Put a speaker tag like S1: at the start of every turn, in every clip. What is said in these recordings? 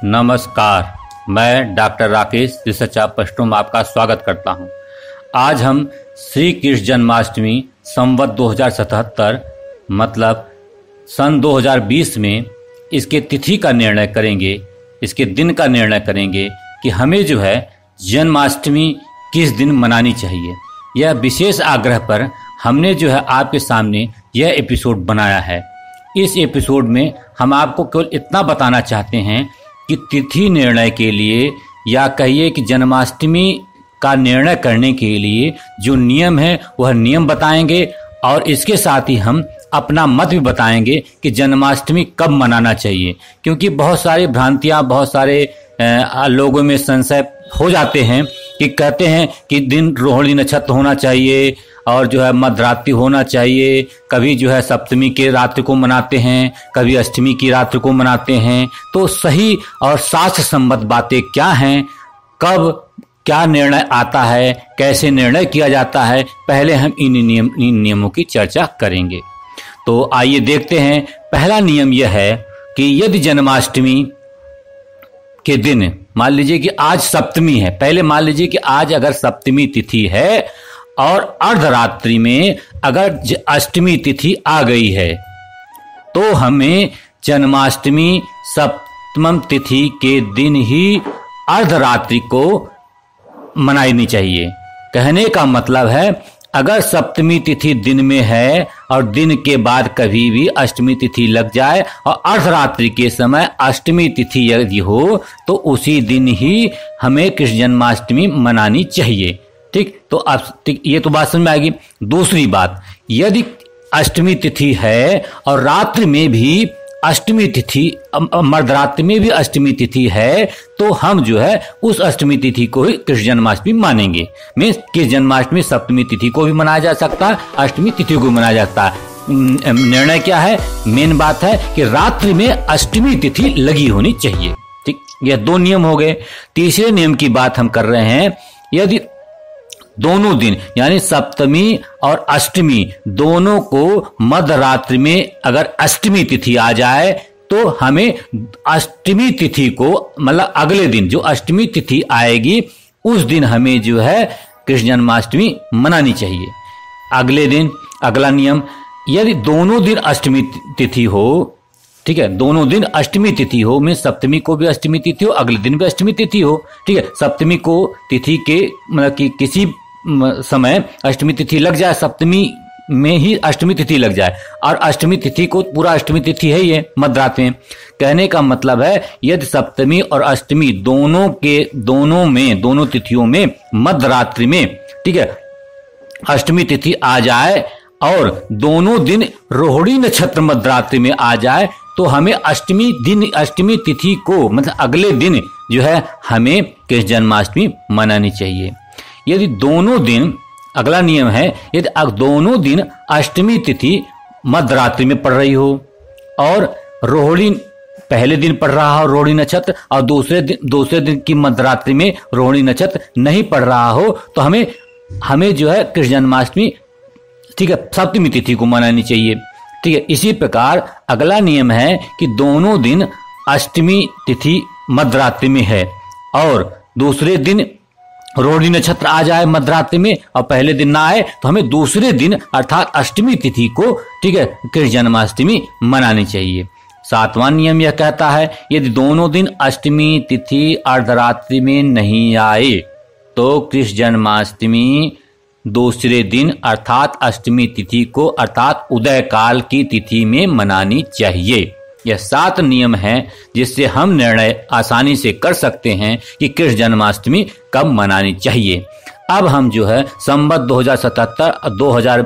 S1: नमस्कार, मैं डॉक्टर राकेश रिसर्चा पश्तो में आपका स्वागत करता हूं। आज हम श्री कृष्ण जन्माष्टमी संवत 2077 मतलब सन 2020 में इसके तिथि का निर्णय करेंगे, इसके दिन का निर्णय करेंगे कि हमें जो है जन्माष्टमी किस दिन मनानी चाहिए। यह विशेष आग्रह पर हमने जो है आपके सामने यह एपिसोड बनाया है। इस एपिसोड में हम आपको केवल इतना बताना चाहते हैं कि तिथि निर्णय के लिए या कहिए कि जन्माष्टमी का निर्णय करने के लिए जो नियम है वह नियम बताएंगे और इसके साथ ही हम अपना मत भी बताएंगे कि जन्माष्टमी कब मनाना चाहिए। क्योंकि बहुत सारी भ्रांतियां, बहुत सारे लोगों में संशय हो जाते हैं कि कहते हैं कि दिन रोहिणी नक्षत्र होना चाहिए और जो है मध्यरात्रि होना चाहिए। कभी जो है सप्तमी के रात्रि को मनाते हैं, कभी अष्टमी की रात्रि को मनाते हैं। तो सही और शास्त्र सम्मत बातें क्या हैं, कब क्या निर्णय आता है, कैसे निर्णय किया जाता है, पहले हम इन नियमों की चर्चा करेंगे। तो आइए देखते हैं। पहला नियम यह है कि यदि जन्माष्टमी के दिन मान लीजिए कि आज सप्तमी है, पहले मान लीजिए कि आज अगर सप्तमी तिथि है और अर्धरात्रि में अगर अष्टमी तिथि आ गई है तो हमें जन्माष्टमी सप्तम तिथि के दिन ही अर्धरात्रि को मनानी चाहिए। कहने का मतलब है अगर सप्तमी तिथि दिन में है और दिन के बाद कभी भी अष्टमी तिथि लग जाए और अर्धरात्रि के समय अष्टमी तिथि यदि हो तो उसी दिन ही हमें कृष्ण जन्माष्टमी मनानी चाहिए। ठीक, तो अब ये तो बात समझ में आएगी। दूसरी बात, यदि अष्टमी तिथि है और रात्रि में भी अष्टमी तिथि, मध्यरात्रि में भी अष्टमी तिथि है तो हम जो है उस अष्टमी तिथि को ही कृष्ण जन्माष्टमी मानेंगे। मीन्स कृष्ण जन्माष्टमी सप्तमी तिथि को भी मनाया जा सकता है, अष्टमी तिथि को भी मनाया जा सकता है। निर्णय क्या है, मेन बात है कि रात्रि में अष्टमी तिथि लगी होनी चाहिए। ठीक, यह दो नियम हो गए। तीसरे नियम की बात हम कर रहे हैं, यदि दोनों दिन यानी सप्तमी और अष्टमी दोनों को मध्य रात्रि में अगर अष्टमी तिथि आ जाए तो हमें अष्टमी तिथि को मतलब अगले दिन जो अष्टमी तिथि आएगी उस दिन हमें जो है कृष्ण जन्माष्टमी मनानी चाहिए। अगले दिन अगला नियम, यदि दोनों दिन अष्टमी तिथि हो, ठीक है, दोनों दिन अष्टमी तिथि हो, में सप्तमी को भी अष्टमी तिथि हो, अगले दिन भी अष्टमी तिथि हो। ठीक है, सप्तमी को तिथि के मतलब कि किसी समय अष्टमी तिथि लग जाए, सप्तमी में ही अष्टमी तिथि लग जाए और अष्टमी तिथि को पूरा अष्टमी तिथि है ये मध्यरात्रि में। कहने का मतलब है यदि सप्तमी और अष्टमी दोनों तिथियों में मध्यरात्रि में, ठीक है, अष्टमी तिथि आ जाए और दोनों दिन रोहिणी नक्षत्र मध्यरात्रि में आ जाए तो हमें अष्टमी तिथि को मतलब अगले दिन जो है हमें कृष्ण जन्माष्टमी मनानी चाहिए। यदि दोनों दिन, अगला नियम है, यदि दोनों दिन अष्टमी तिथि मध्यरात्रि में पड़ रही हो और रोहिणी पहले दिन पड़ रहा हो रोहिणी नक्षत्र और दूसरे दिन की मध्यरात्रि में रोहिणी नक्षत्र नहीं पड़ रहा हो तो हमें जो है कृष्ण जन्माष्टमी, ठीक है, सप्तमी तिथि को मनानी चाहिए। ठीक है, इसी प्रकार अगला नियम है कि दोनों दिन अष्टमी तिथि मध्यरात्रि में है और दूसरे दिन रोहिणी नक्षत्र आ जाए मध्यरात्रि में और पहले दिन ना आए तो हमें दूसरे दिन अर्थात अष्टमी तिथि को, ठीक है, कृष्ण जन्माष्टमी मनानी चाहिए। सातवां नियम यह कहता है यदि दोनों दिन अष्टमी तिथि अर्धरात्रि में नहीं आए तो कृष्ण जन्माष्टमी दूसरे दिन अर्थात अष्टमी तिथि को अर्थात उदय काल की तिथि में मनानी चाहिए। यह 7 नियम हैं जिससे हम निर्णय आसानी से कर सकते हैं कि कृष्ण जन्माष्टमी कब मनानी चाहिए। अब हम जो है संवत 2077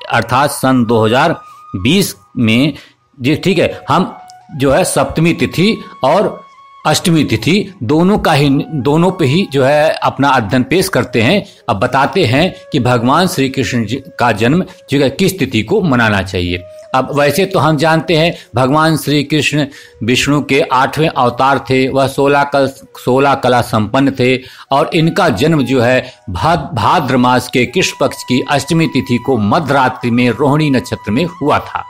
S1: अर्थात सन 2020 में जी, ठीक है, हम जो है सप्तमी तिथि और अष्टमी तिथि दोनों पे ही जो है अपना अध्ययन पेश करते हैं। अब बताते हैं कि भगवान श्री कृष्ण का जन्म जो है किस तिथि को मनाना चाहिए। अब वैसे तो हम जानते हैं भगवान श्री कृष्ण विष्णु के 8वें अवतार थे, वह 16 कला संपन्न थे और इनका जन्म जो है भाद्र मास के कृष्ण पक्ष की अष्टमी तिथि को मध्यरात्रि में रोहिणी नक्षत्र में हुआ था।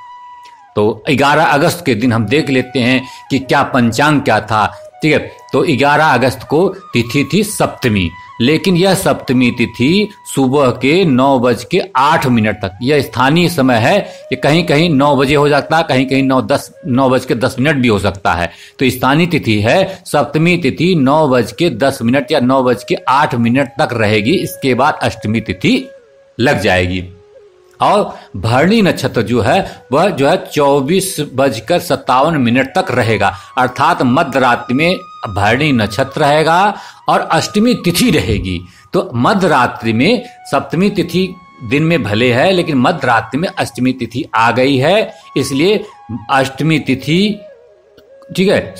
S1: तो 11 अगस्त के दिन हम देख लेते हैं कि क्या पंचांग क्या था। ठीक है। तो 11 अगस्त को तिथि थी सप्तमी, लेकिन यह सप्तमी तिथि सुबह के 9:08 तक, यह स्थानीय समय है। ये कहीं कहीं 9 बजे हो सकता है, कहीं कहीं 9:10 भी हो सकता है। तो स्थानीय तिथि है सप्तमी तिथि 9:10 या 9:08 तक रहेगी। इसके बाद अष्टमी तिथि लग जाएगी। और भरणी नक्षत्र जो है वह जो है 24:57 तक रहेगा, अर्थात मध्य रात्रि में भरणी नक्षत्र रहेगा और अष्टमी तिथि रहेगी। तो मध्य रात्रि में सप्तमी तिथि दिन में भले है, लेकिन मध्य रात्रि में अष्टमी तिथि आ गई है, इसलिए अष्टमी तिथि, ठीक है,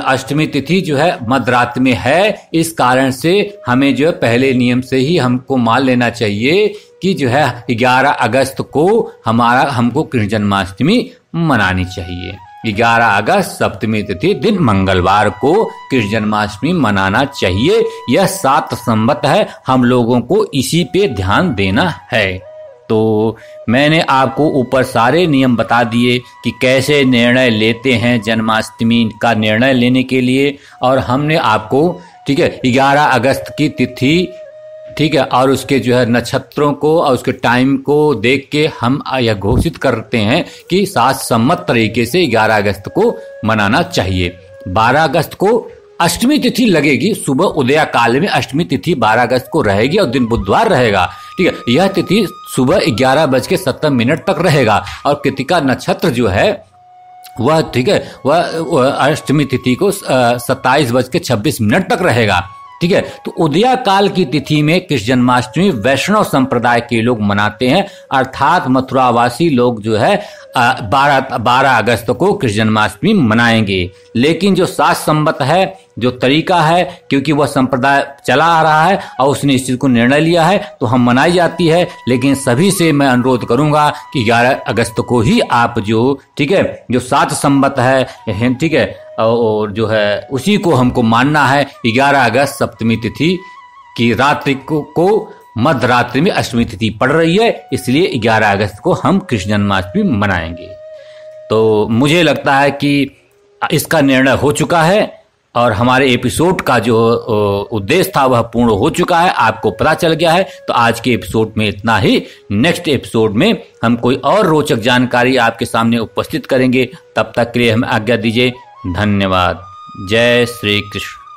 S1: अष्टमी तिथि जो है मध्य रात्रि में है। इस कारण से हमें जो है पहले नियम से ही हमको मान लेना चाहिए कि जो है 11 अगस्त को हमको कृष्ण जन्माष्टमी मनानी चाहिए। 11 अगस्त सप्तमी तिथि दिन मंगलवार को कृष्ण जन्माष्टमी मनाना चाहिए। यह 7 संवत है, हम लोगों को इसी पे ध्यान देना है। तो मैंने आपको ऊपर सारे नियम बता दिए कि कैसे निर्णय लेते हैं जन्माष्टमी का निर्णय लेने के लिए। और हमने आपको, ठीक है, 11 अगस्त की तिथि, ठीक है, और उसके जो है नक्षत्रों को और उसके टाइम को देख के हम यह घोषित करते हैं कि शास्त्रसम्मत तरीके से 11 अगस्त को मनाना चाहिए। 12 अगस्त को अष्टमी तिथि लगेगी, सुबह उदय काल में अष्टमी तिथि 12 अगस्त को रहेगी और दिन बुधवार रहेगा, ठीक है। यह तिथि सुबह 11:07 तक रहेगा और कृतिका नक्षत्र जो है वह, ठीक है, वह अष्टमी तिथि को 27:26 तक रहेगा, ठीक है। तो उदया काल की तिथि में कृष्ण जन्माष्टमी वैष्णव संप्रदाय के लोग मनाते हैं, अर्थात मथुरावासी लोग जो है 12 अगस्त को कृष्ण जन्माष्टमी मनाएंगे। लेकिन जो शास्त्र संबत है, जो तरीका है, क्योंकि वह संप्रदाय चला आ रहा है और उसने इस चीज को निर्णय लिया है तो हम मनाई जाती है। लेकिन सभी से मैं अनुरोध करूंगा कि 11 अगस्त को ही आप जो, ठीक है, जो शास्त्र संबत है, ठीक है, और जो है उसी को हमको मानना है। 11 अगस्त सप्तमी तिथि की रात्रि को मध्य रात्रि में अष्टमी तिथि पड़ रही है, इसलिए 11 अगस्त को हम कृष्ण जन्माष्टमी मनाएंगे। तो मुझे लगता है कि इसका निर्णय हो चुका है और हमारे एपिसोड का जो उद्देश्य था वह पूर्ण हो चुका है, आपको पता चल गया है। तो आज के एपिसोड में इतना ही। नेक्स्ट एपिसोड में हम कोई और रोचक जानकारी आपके सामने उपस्थित करेंगे। तब तक के लिए हमें आज्ञा दीजिए। धन्यवाद। जय श्री कृष्ण।